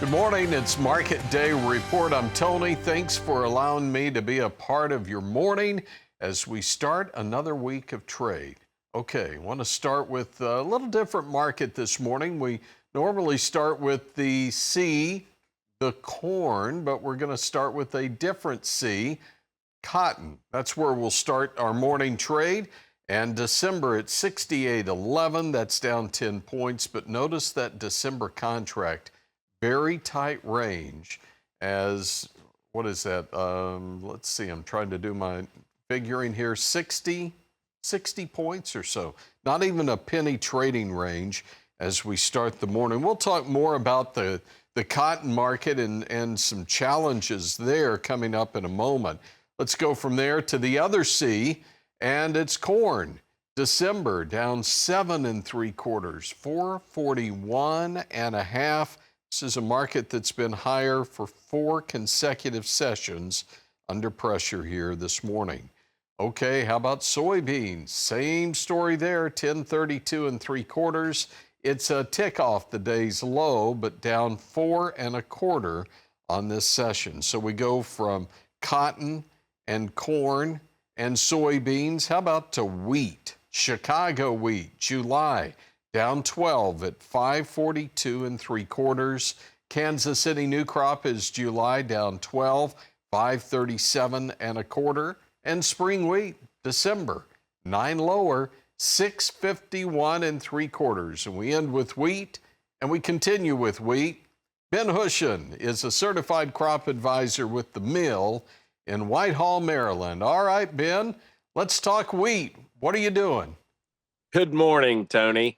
Good morning. It's Market Day Report. I'm Tony. Thanks for allowing me to be a part of your morning as we start another week of trade. Okay, want to start with a little different market this morning. We normally start with the C, the corn, but we're going to start with a different C, cotton. That's where we'll start our morning trade. And December at 68.11, that's down 10 points. But notice that December contract, very tight range as, what is that? Let's see, I'm trying to do my figuring here, 60 points or so. Not even a penny trading range as we start the morning. We'll talk more about the cotton market and some challenges there coming up in a moment. Let's go from there to the other C, and it's corn. December down 7 3/4, 441.5. This is a market that's been higher for 4 consecutive sessions, under pressure here this morning. Okay, how about soybeans? Same story there, 1032 3/4. It's a tick off the day's low, but down 4 1/4 on this session. So we go from cotton and corn and soybeans. How about to wheat? Chicago wheat, July, down 12 at 542 3/4. Kansas City new crop is July, down 12, 537 1/4. And spring wheat, December, 9 lower, 651 3/4. And we end with wheat, and we continue with wheat. Ben Hushon is a certified crop advisor with the mill in Whitehall, Maryland. All right, Ben, let's talk wheat. What are you doing? Good morning, Tony.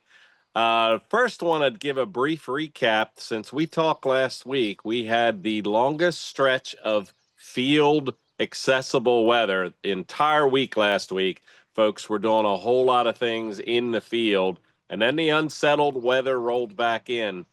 First, want to give a brief recap. Since we talked last week, we had the longest stretch of field accessible weather. The entire week last week, folks were doing a whole lot of things in the field, and then the unsettled weather rolled back in.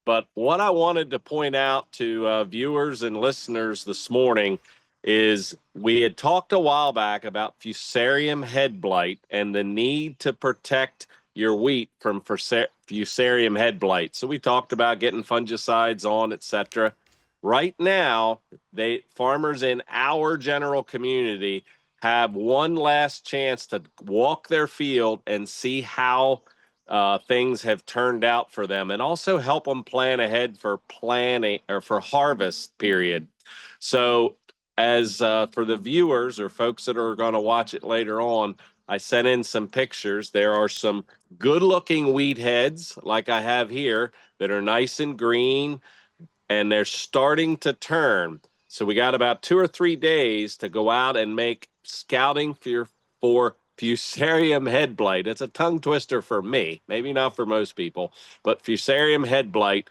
But what I wanted to point out to viewers and listeners this morning is we had talked a while back about Fusarium Head Blight and the need to protect your wheat from Fusarium Head Blight. So we talked about getting fungicides on, etc. Right now, farmers in our general community have one last chance to walk their field and see how things have turned out for them, and also help them plan ahead for planning or for harvest period. So as for the viewers or folks that are going to watch it later on, I sent in some pictures. There are some good-looking wheat heads, like I have here, that are nice and green, and they're starting to turn. So we got about 2 or 3 days to go out and make scouting for Fusarium Head Blight. It's a tongue twister for me, maybe not for most people, but Fusarium Head Blight.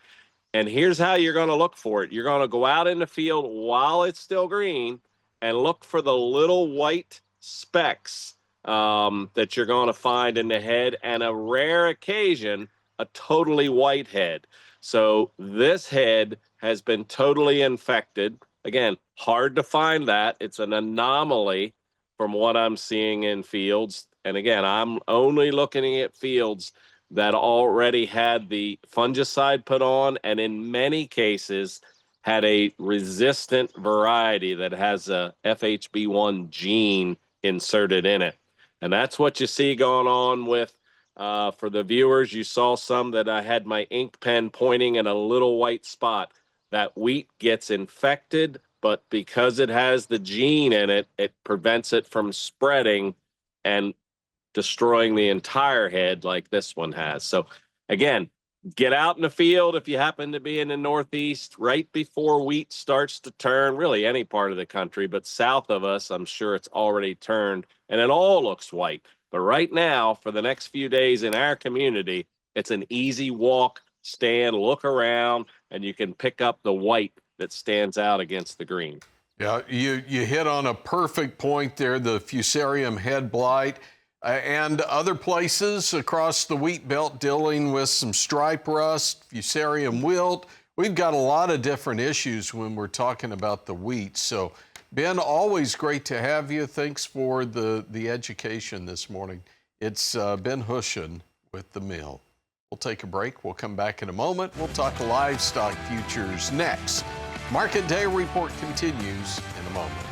And here's how you're going to look for it. You're going to go out in the field while it's still green and look for the little white specks that you're going to find in the head, and a rare occasion, a totally white head. So this head has been totally infected. Again, hard to find that. It's an anomaly from what I'm seeing in fields. And again, I'm only looking at fields that already had the fungicide put on, and in many cases had a resistant variety that has a FHB1 gene inserted in it. And that's what you see going on with, for the viewers, you saw some that I had my ink pen pointing at a little white spot. That wheat gets infected, but because it has the gene in it, it prevents it from spreading and destroying the entire head like this one has. So again, get out in the field if you happen to be in the Northeast right before wheat starts to turn, really any part of the country, but south of us, I'm sure it's already turned and it all looks white. But right now, for the next few days in our community, it's an easy walk, stand, look around, and you can pick up the white that stands out against the green. Yeah, you hit on a perfect point there, the Fusarium Head Blight. And other places across the wheat belt dealing with some stripe rust, Fusarium wilt. We've got a lot of different issues when we're talking about the wheat. So, Ben, always great to have you. Thanks for the education this morning. It's Ben Hushon with the mill. We'll take a break. We'll come back in a moment. We'll talk livestock futures next. Market Day Report continues in a moment.